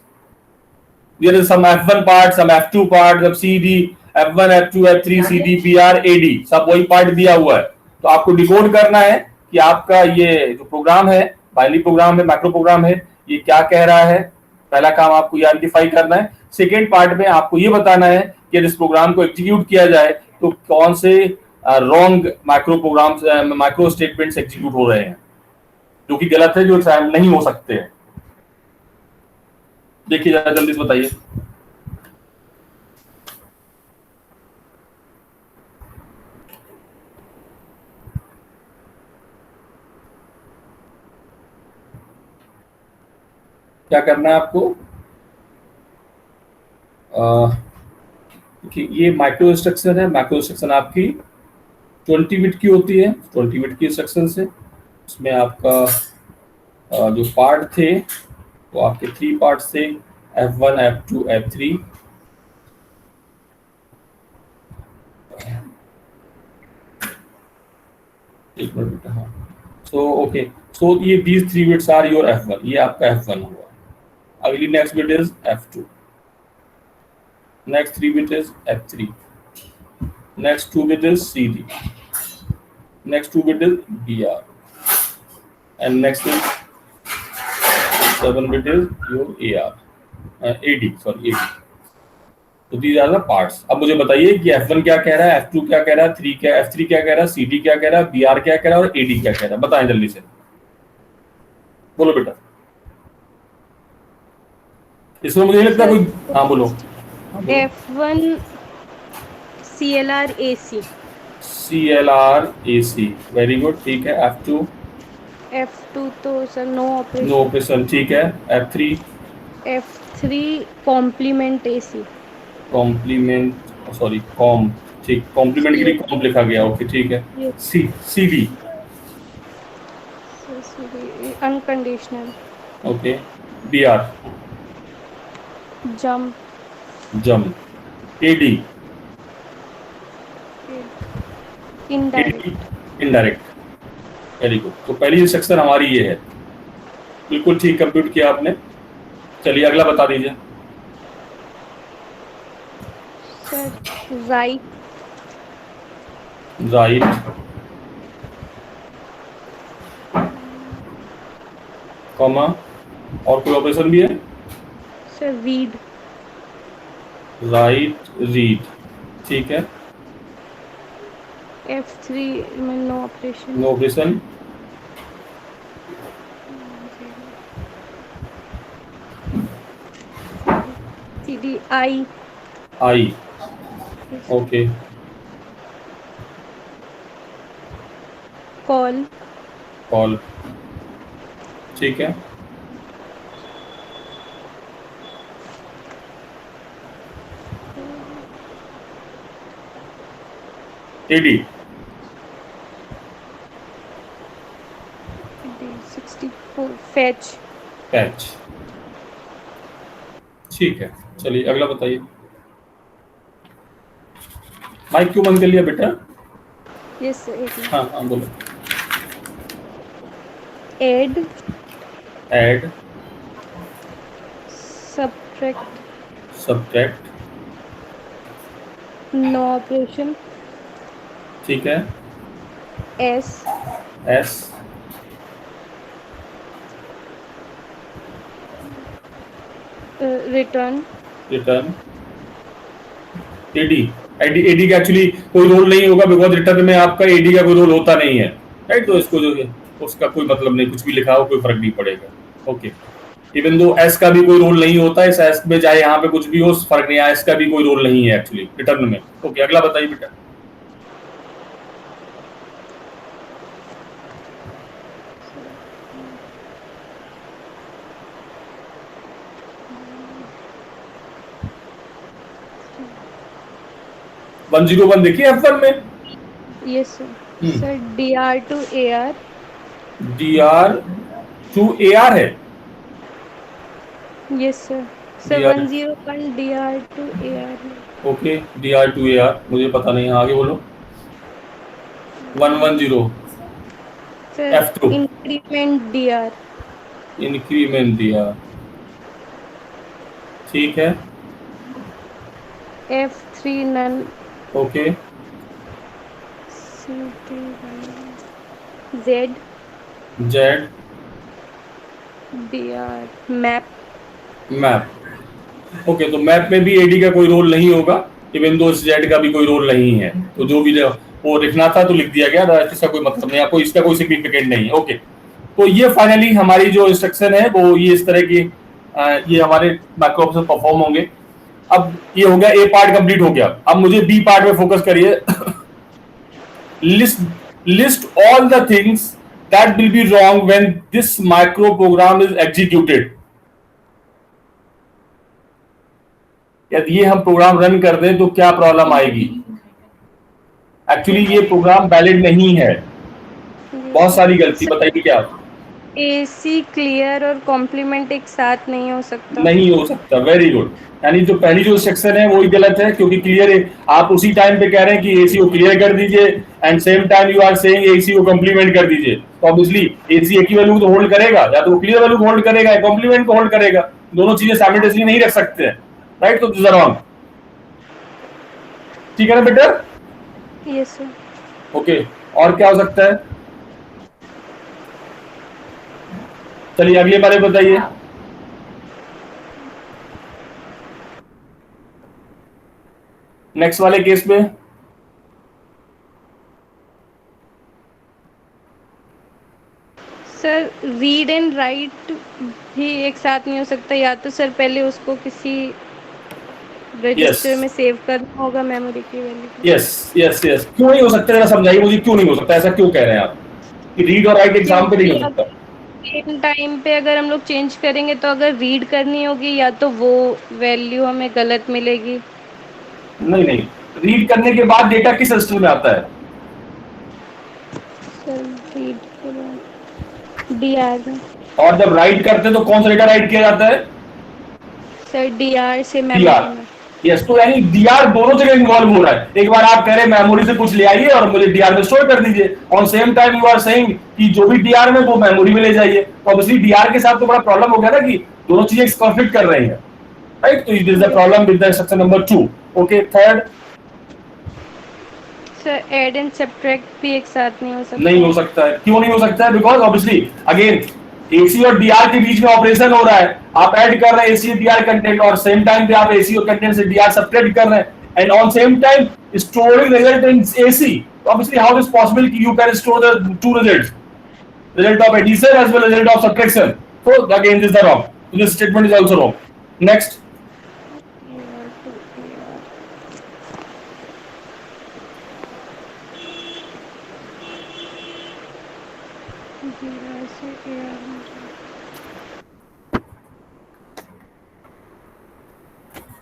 there is some f1 part, some f2 part, sub cd, f1 f2 f3 cd br ad, सब वही पार्ट दिया हुआ है। तो आपको डिकोड करना है कि आपका ये जो प्रोग्राम है, बाइनरी प्रोग्राम है, मैक्रो प्रोग्राम है, ये क्या कह रहा है। पहला काम आपको ये आइडेंटिफाई करना है। सेकेंड पार्ट में आपको ये बताना है कि इस प्रोग्राम को एग्जीक्यूट किया जाए तो कौन से wrong macro programs, macro statements execute हो रहे हैं, जो कि गलत है, जो नहीं हो सकते हैं। देखिए जरा जल्दी से बताइए। क्या करना है आपको? ये माइक्रो इंस्ट्रक्शन है। माइक्रो इंस्ट्रक्शन आपकी 20 बिट की होती है। 20 बिट की इंस्ट्रक्शन से उसमें आपका जो पार्ट थे वो आपके 3 पार्ट्स थे, F1 F2 F3। एक मिनट बेटा। हाँ, सो ओके, सो ये these 3 bits are your F1, ये आपका F1 हुआ। अगली next bit is F2, next 3 bit is F3, next 2 bit is CD, next 2 bit is BR, and next is 7 bit is your AR, AD, sorry AD। तो these are the parts। अब मुझे बताइए कि F1 क्या कह रहा है, F2 क्या कह रहा है, F3 क्या कह रहा है, CD क्या कह रहा है, BR क्या कह रहा है और AD क्या कह रहा है। बताएं जल्दी से, बोलो बेटा। इसमें मुझे नहीं लगता कोई, हाँ बोलो। F1 CLR AC, CLR AC, very good, ठीक है। F2 F2 तो sir no operation. No operation, ठीक है। F3 complement AC, complement, sorry com, ठीक, कॉम्प्लीमेंट के लिए कॉम लिखा गया, ओके ठीक है। CD unconditional, okay. BR jump, AD indirect. Very good. तो पहली इंस्ट्रक्शन हमारी ये है, बिल्कुल ठीक कंप्यूट किया आपने। चलिए अगला बता दीजिए। राइट, राइट, कॉमा, और कोई ऑपरेशन भी है? सर रीड, राइट, रीड, ठीक है, F3 में no operation, no operation, CD I, I, okay, call, call, ठीक है, एडी, 64, fetch, पैच, ठीक है। चलिए अगला बताइए। माइक क्यों बंद कर लिया बेटा? yes sir, एक मिनट, हाँ हाँ बोलो। add, add, subtract, subtract, no operation, ठीक है, S, S, return, return, AD, AD, AD का एक्चुअली कोई रोल नहीं होगा बिकॉज रिटर्न में आपका एडी का कोई रोल होता नहीं है, राइट। तो इसको जो है उसका कोई मतलब नहीं, कुछ भी लिखा हो कोई फर्क नहीं पड़ेगा, ओके। इवन दो एस का भी कोई रोल नहीं होता है, इस एस में चाहे यहाँ पे कुछ भी हो फर्क नहीं है, एस का भी कोई रोल नहीं है एक्चुअली रिटर्न में, ओके। अगला बताइए बेटा। वन जीरो वन देखिए F1 में, yes sir, sir DR to AR, DR to AR है, yes sir, sir DR 101 DR to AR है, ओके, DR टू AR मुझे पता नहीं है, आगे बोलो। 110 sir F2 increment DR, increment DR, ठीक है, F3 none, okay, Z, Z, DR map, map, okay. तो मैप में भी एडी का कोई रोल नहीं होगा, इवन दो जेड का भी कोई रोल नहीं है, तो जो भी वो लिखना था तो लिख दिया गया, इसका कोई मतलब नहीं, आपको इसका कोई सिग्निफिकेंट नहीं है, ओके। तो ये फाइनली हमारी जो इंस्ट्रक्शन है वो ये इस तरह की ये हमारे मैक्रो ऑपरेशन परफॉर्म होंगे। अब ये हो गया, ए पार्ट कंप्लीट हो गया, अब मुझे बी पार्ट में फोकस करिए। List all the things that will be wrong when this micro program is executed. यदि ये हम प्रोग्राम रन कर दें तो क्या प्रॉब्लम आएगी? एक्चुअली ये प्रोग्राम वैलिड नहीं है, बहुत सारी गलती, बताइए क्या? AC क्लियर और कॉम्प्लीमेंट एक साथ नहीं हो सकता, नहीं हो सकता, वेरी गुड। यानी जो पहली जो सेक्शन है वो ही गलत है, क्योंकि क्लियर है आप उसी टाइम पे कह रहे हैं कि एसी को क्लियर कर दीजिए and same time you are saying AC को कॉम्प्लीमेंट कर दीजिए, तो ऑब्वियसली एसी एक ही वैल्यू को होल्ड करेगा, या तो क्लियर वैल्यू को होल्ड करेगा या कॉम्प्लीमेंट को होल्ड करेगा, दोनों चीजें साइमल्टेनियसली नहीं रख सकते हैं, राइट। तो दिस इज रॉन्ग, ठीक है ना बेटा? Yes sir, okay. और क्या हो सकता है? चलिए अगले बारे बताइए। नेक्स्ट वाले केस में सर रीड एंड राइट भी एक साथ नहीं हो सकता, या तो सर पहले उसको किसी रजिस्टर में सेव करना होगा मेमोरी की वैल्यू। यस यस यस, क्यों नहीं हो सकता? जरा समझाइए मुझे, क्यों नहीं हो सकता? ऐसा क्यों कह रहे हैं आप कि रीड और राइट एग्जाम पे नहीं हो सकता? सेम टाइम पे अगर हम लोग चेंज करेंगे तो अगर रीड करनी होगी या तो वो वैल्यू हमें गलत मिलेगी। नहीं नहीं, रीड करने के बाद डेटा किस रजिस्टर में आता है? सर रीड के बाद डीआर में। और जब राइट करते हैं तो कौन सा डेटा राइट किया जाता है? सर डीआर से डीआर। मेमोरी में। यस, तो यानी डीआर दोनों जगह इन्वॉल्व हो रहा है। एक बार आप कह रहे हैं मेमोरी से कुछ ले आइए और मुझे डीआर में स्टोर कर दीजिए, on same time you are saying कि जो भी डीआर में वो मेमोरी में ले जाइए, तो ऑब्वियसली डीआर के साथ तो बड़ा प्रॉब्लम हो गया ना कि दोनों चीजें कॉन्फ्लिक्ट कर रही हैं, राइट। तो it is the problem with the instruction number 2। Okay, third sir add and subtract भी एक साथ नहीं हो सकता? नहीं हो सकता है। क्यों नहीं हो सकता है? बिकॉज ऑब्वियसली अगेन एसी और डीआर के बीच में ऑपरेशन हो रहा है, आप ऐड कर रहे हैं एसी डीआर कंटेंट और सेम टाइम पे आप एसी और कंटेंट से डीआर सब्ट्रैक्ट कर रहे हैं and on same time storing result in AC. Obviously how is possible कि you can store the two results, result of addition as well as result of subtraction? So again this is the wrong. So this statement is also wrong. Next.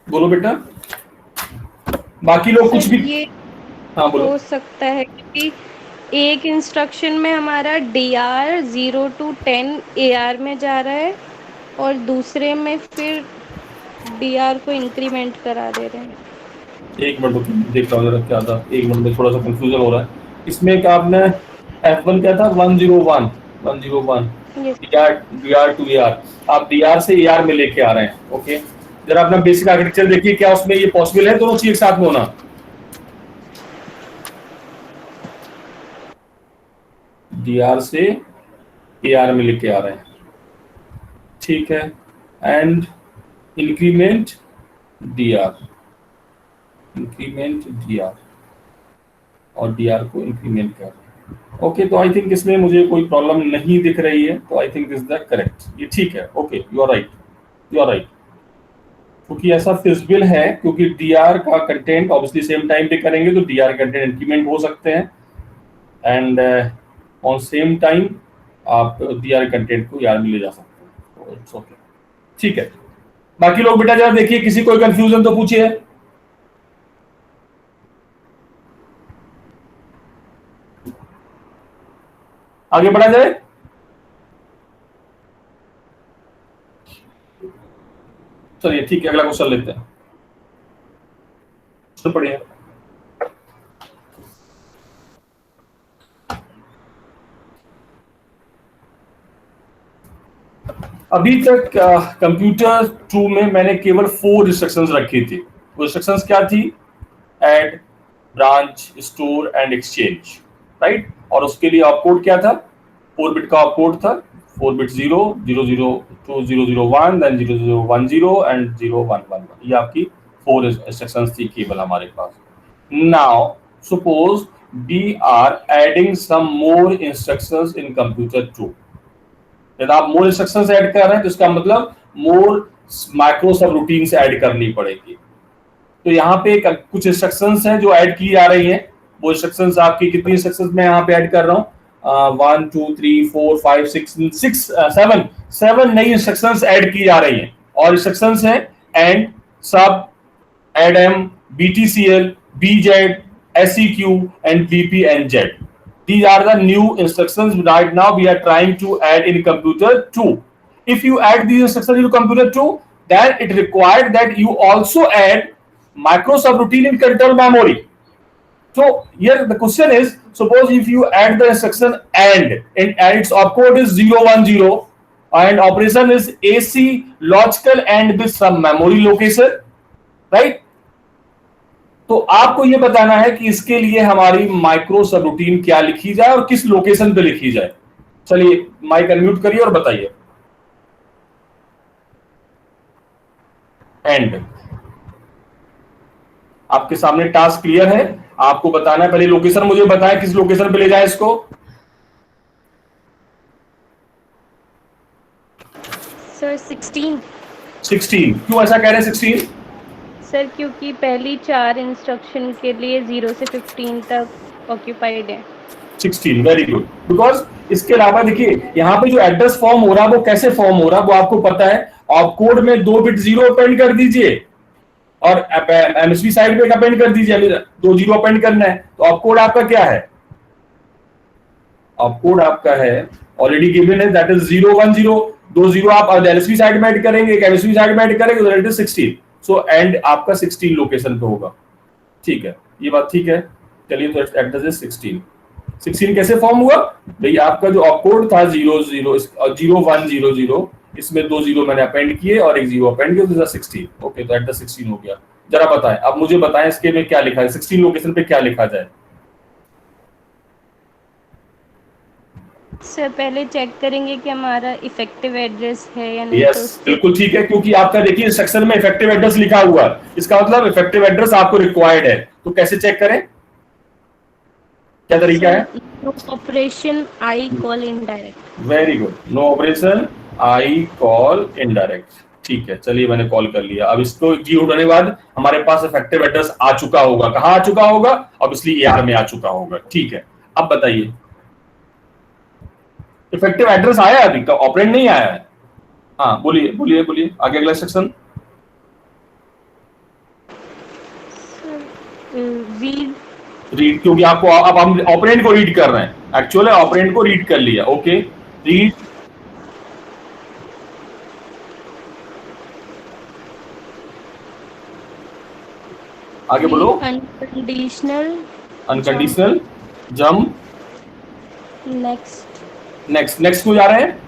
बोलो बेटा, बाकी लोग कुछ भी। ये हाँ बोलो। हो सकता है कि एक इंस्ट्रक्शन में हमारा DR 0 to 10 AR में जा रहा है और दूसरे में फिर DR को इंक्रीमेंट करा दे रहे हैं। एक मिनट रुकिए, देख रहा हूँ जरा क्या था। एक मिनट में थोड़ा सा कंफ्यूजन हो रहा है इसमें। क्या आपने F1 क्या था? 101 Yes. DR to AR, आप DR से AR में लेके आ रहे हैं। ओके, जरा अपना बेसिक आर्किटेक्चर देखिए, क्या उसमें ये पॉसिबल है दोनों चीज एक साथ में होना? DR से AR में लेके आ रहे हैं, ठीक है, एंड इंक्रीमेंट DR और DR को इंक्रीमेंट कर रहे हैं। ओके, तो आई थिंक इसमें मुझे कोई प्रॉब्लम नहीं दिख रही है, तो I think this the correct, ये ठीक है। ओके, यू आर राइट, क्योंकि ऐसा फिजिबल है, क्योंकि DR का कंटेंट ऑब्वियसली सेम टाइम पे करेंगे तो DR कंटेंट इंक्रीमेंट हो सकते हैं एंड ऑन सेम टाइम आप DR कंटेंट को AR में ले जा सकते हैं। तो इट्स ओके, ठीक है। बाकी लोग बेटा जरा देखिए, किसी कोई कंफ्यूजन तो पूछिए। आगे बढ़ा जाए। चलिए ठीक है, अगला क्वेश्चन लेते हैं, सुन पढ़िए। अभी तक कंप्यूटर 2 में मैंने केवल 4 इंस्ट्रक्शंस रखी थी। वो इंस्ट्रक्शंस क्या थी? Add, branch, store and exchange, right. और उसके लिए ऑपकोड क्या था? 4 बिट का ऑपकोड था। 4 बिट 0 0 0 2 0 0 1 देन 0 0 1 0 एंड 0 1 1 1। ये आपकी 4 इंस्ट्रक्शंस थी केवल हमारे पास। Now suppose we are adding some more instructions in computer 2। जब आप मोर इंस्ट्रक्शंस ऐड कर रहे हैं तो इसका मतलब मोर माइक्रो सब रूटीन्स ऐड करनी पड़ेगी। तो यहाँ पे कुछ इंस्ट्रक्शंस हैं जो ऐड की जा रही हैं। वो इंस्ट्रक्शंस आपकी कितनी इंस्ट्रक्शंस मैं यहाँ पे ऐड कर रहा हूँ? 1 2 3 4 5 6 7 नई इंस्ट्रक्शंस ऐड की जा रही हैं। और इंस्ट्रक्शंस हैं एंड, सब, Adam, BTCL, BZ, SEQ and BP and Z. These are the new instructions right now we are trying to add in computer 2. If you add these instructions into computer 2, then it required that you also add micro subroutine in control memory. So here the question is, suppose if you add the instruction and its opcode is 010 and operation is AC logical and with some memory location, right? तो आपको ये बताना है कि इसके लिए हमारी माइक्रो सबरूटीन क्या लिखी जाए और किस लोकेशन पे लिखी जाए। चलिए माइक अनम्यूट करिए और बताइए। एंड आपके सामने टास्क क्लियर है, आपको बताना है। पहले लोकेशन मुझे बताएं, किस लोकेशन पे ले जाए इसको। सर 16। क्यों ऐसा कह रहे हैं 16? सर क्योंकि पहली 4 इंस्ट्रक्शन के लिए 0 से 15 तक ऑक्यूपाइड है। 16, वेरी गुड। बिकॉज इसके अलावा देखिए यहाँ पे जो एड्रेस फॉर्म हो रहा है वो कैसे फॉर्म हो रहा है वो आपको पता है। ऑपकोड में 2 बिट 0 अपेंड कर दीजिए और MSB साइड पे अपेंड कर दीजिए, 2 0 अपेंड करना है। तो ऑपकोड आपका क्या है? ऑपकोड आपका है ऑलरेडी गिवन है, दैट इज 010। 2 0 आप LSB साइड में ऐड करेंगे, एक MSB साइड में ऐड करेंगे, तो दैट इज 16। सो एंड आपका 16 लोकेशन पे होगा, ठीक है, ये बात ठीक है। चलिए तो एड्रेस इज 16 कैसे फॉर्म हुआ भाई? आपका जो ऑपकोड था 0100, इसमें 2 0 मैंने अपेंड किए और एक 0 अपेंड किया, तो 16। ओके, तो एड्रेस 16 हो गया। जरा बताएं, अब मुझे बताएं इसके में क्या लिखा है, 16 लोकेशन पे क्या लिखा जाए। सर पहले चेक करेंगे कि हमारा इफेक्टिव एड्रेस है या नहीं, यस तो उसके बिल्कुल ठीक है, क्योंकि आपका देखिए इंस्ट्रक्शन में इफेक्टिव एड्रेस लिखा हुआ है, इसका मतलब इफेक्टिव एड्रेस आपको रिक्वायर्ड है। तो कैसे चेक करें, क्या तरीका है? Sir no operation I call indirect. Very good, no operation I call indirect. ठीक है, चलिए मैंने कॉल कर लिया। अब इसको एग्जीक्यूट होने के बाद हमारे पास इफेक्टिव एड्रेस आ चुका होगा। कहाँ आ चुका होगा? ऑब्वियसली एआर में आ चुका होगा। ठीक है, अब बताइए इफेक्टिव एड्रेस आया है अभी, ऑपरेंड नहीं आया है। हाँ बोलिए बोलिए बोलिए, आगे अगला सेक्शन। रीड रीड, क्योंकि आपको अब हम ऑपरेंड को रीड कर रहे हैं, एक्चुअल है ऑपरेंड को रीड कर लिया। ओके, रीड आगे बोलो। Unconditional unconditional jump next. Next. Next क्यों जा रहे हैं?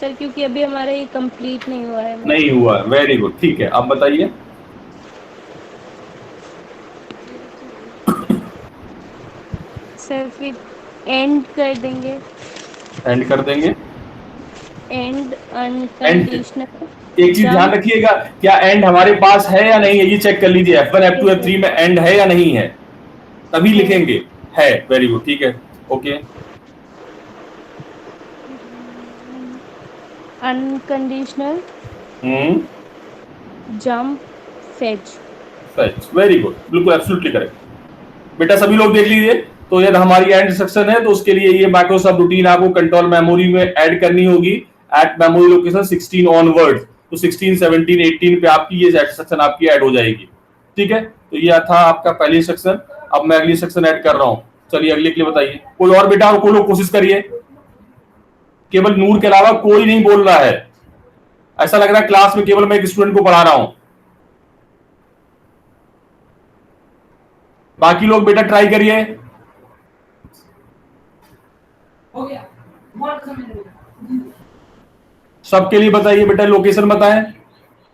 सर क्योंकि अभी हमारा ये कंप्लीट नहीं हुआ है। नहीं हुआ, वेरी गुड। ठीक है, अब बताइए। सर फिर एंड कर देंगे। एंड कर देंगे। And unconditional. एक चीज ध्यान रखिएगा, क्या एंड हमारे पास है या नहीं है, ये चेक कर लीजिए। F1 F2 F3 में एंड है या नहीं है, तभी लिखेंगे है। वेरी गुड, ठीक है, okay. Unconditional jump fetch. Fetch, very good, बिल्कुल एब्सोल्युटली करेक्ट। बेटा सभी लोग देख लीजिए। तो यदि हमारी एंड इंस्ट्रक्शन है तो उसके लिए ये माइक्रो सब रूटीन आपको कंट्रोल मेमोरी में ऐड करनी होगी एट मेमोरी लोकेशन 16 ऑनवर्ड। तो 16 17 18 पे आपकी ये इंस्ट्रक्शन आपकी ऐड हो जाएगी। ठीक है, तो ये था आपका पहली सेक्शन। अब मैं अगली सेक्शन ऐड कर रहा हूँ। चलिए अगले के लिए बताइए। कोई और बेटा, और कोई लोग कोशिश करिए। केवल नूर के अलावा कोई नहीं बोल रहा है। ऐसा लग रहा है क्लास में केवल मैं एक स्टूडेंट को पढ़ा रहा हूं। बाकी लोग बेटा ट्राई करिए। सबके लिए बताइए बेटा, लोकेशन बताएं।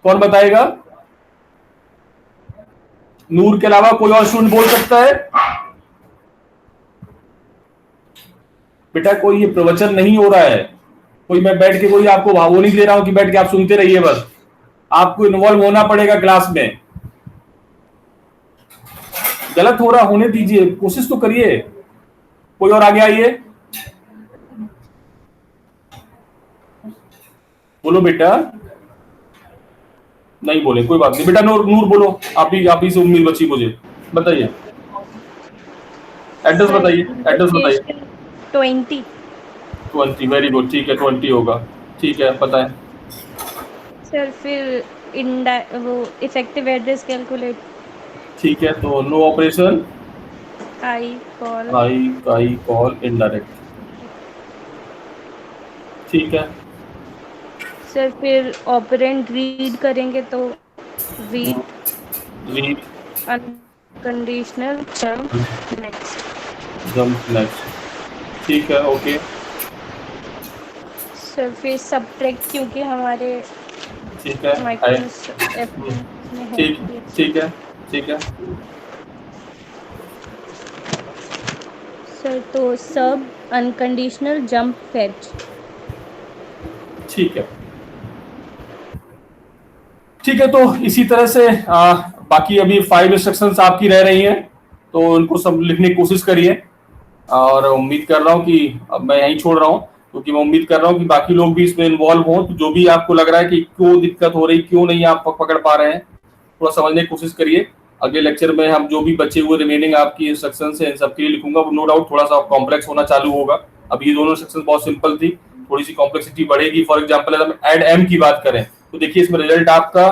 कौन बताएगा? नूर के अलावा कोई और स्टूडेंट बोल सकता है? बेटा कोई ये प्रवचन नहीं हो रहा है, कोई मैं बैठ के कोई आपको वो नहीं दे रहा हूं कि बैठ के आप सुनते रहिए। बस आपको इन्वॉल्व होना पड़ेगा क्लास में। गलत हो रहा होने दीजिए, कोशिश तो करिए। कोई और आगे आइए, बोलो बेटा। नहीं बोले, कोई बात नहीं बेटा। नूर नूर बोलो, आप ही से उम्मीद बची मुझे। बताइए एड्रेस, बताइए एड्रेस बताइए। 20। वेरी गुड, ठीक है 20 होगा। ठीक है, बताएं। सर फिर वो इफेक्टिव एड्रेस कैलकुलेट। ठीक है, तो no operation I call indirect. ठीक है सर फिर ऑपरेंड रीड करेंगे तो read read unconditional jump next. ठीक है, ओके। सर फिर सब्ट्रैक्ट, क्योंकि हमारे ठीक है, माइक्रोसॉफ्ट में है। ठीक है ठीक है। सर तो सब अनकंडीशनल जंप फेच। ठीक है ठीक है, तो इसी तरह से बाकी अभी 5 इंस्ट्रक्शंस आपकी रह रही हैं, तो उनको सब लिखने की कोशिश करिए। और उम्मीद कर रहा हूँ कि अब मैं यहीं छोड़ रहा हूँ, क्योंकि मैं उम्मीद कर रहा हूँ कि बाकी लोग भी इसमें इन्वॉल्व हों। तो जो भी आपको लग रहा है कि क्यों दिक्कत हो रही, क्यों नहीं आप पकड़ पा रहे हैं, थोड़ा समझने की कोशिश करिए। अगले लेक्चर में हम जो भी बचे हुए रिमेनिंग आपकी इंस्ट्रक्शन है इन सबके लिए लिखूंगा। नो डाउट थोड़ा सा कॉम्प्लेक्स होना चालू होगा। अब ये दोनों इंस्ट्रक्शन बहुत सिंपल थी, थोड़ी सी कॉम्प्लेक्सिटी बढ़ेगी। फॉर एग्जाम्पल अगर हम एड एम की बात करें तो देखिए इसमें रिजल्ट आपका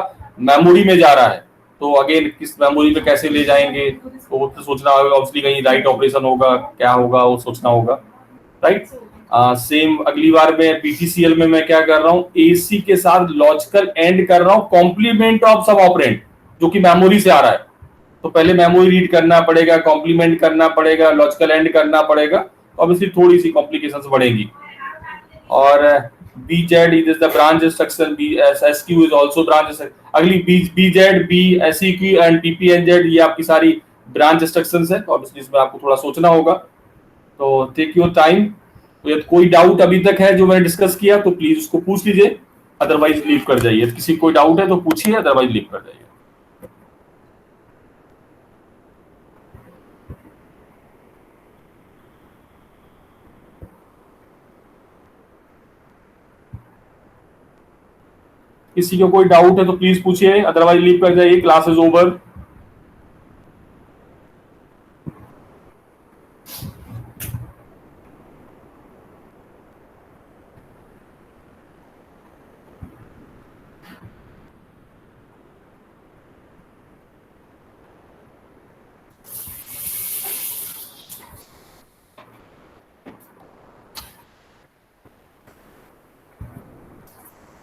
मेमोरी में जा रहा है, तो अगेन किस मेमोरी में कैसे ले जाएंगे, तो वो तो सोचना होगा। ऑब्वियसली कहीं राइट ऑपरेशन होगा, क्या होगा वो सोचना होगा, राइट। सेम अगली बार में पीटीसीएल में मैं क्या कर रहा हूँ, एसी के साथ लॉजिकल एंड कर रहा हूँ कॉम्प्लीमेंट ऑफ सब ऑपरेंड, जो कि मेमोरी से आ रहा है। तो पहले मेमोरी रीड करना पड़ेगा, कॉम्प्लीमेंट करना पड़ेगा, लॉजिकल एंड करना पड़ेगा। ऑब्वियसली थोड़ी सी कॉम्प्लिकेशंस बढ़ेगी। और BZ is the branch instruction, SQ is also branch instruction। अगली BZ, BSEQ and TPNZ ये आपकी सारी ब्रांच इंस्ट्रक्शंस है, तो ऑब्वियसली इसमें आपको थोड़ा सोचना होगा। तो टेक योर टाइम तो यदि कोई डाउट अभी तक है जो मैंने डिस्कस किया तो प्लीज उसको पूछ लीजिए, अदरवाइज लीव कर जाइए। यदि किसी को कोई डाउट है तो पूछिए, अदरवाइज लीव कर जाइए। किसी को कोई डाउट है तो प्लीज पूछिए, अदरवाइज लीव कर जाइए। Class is over.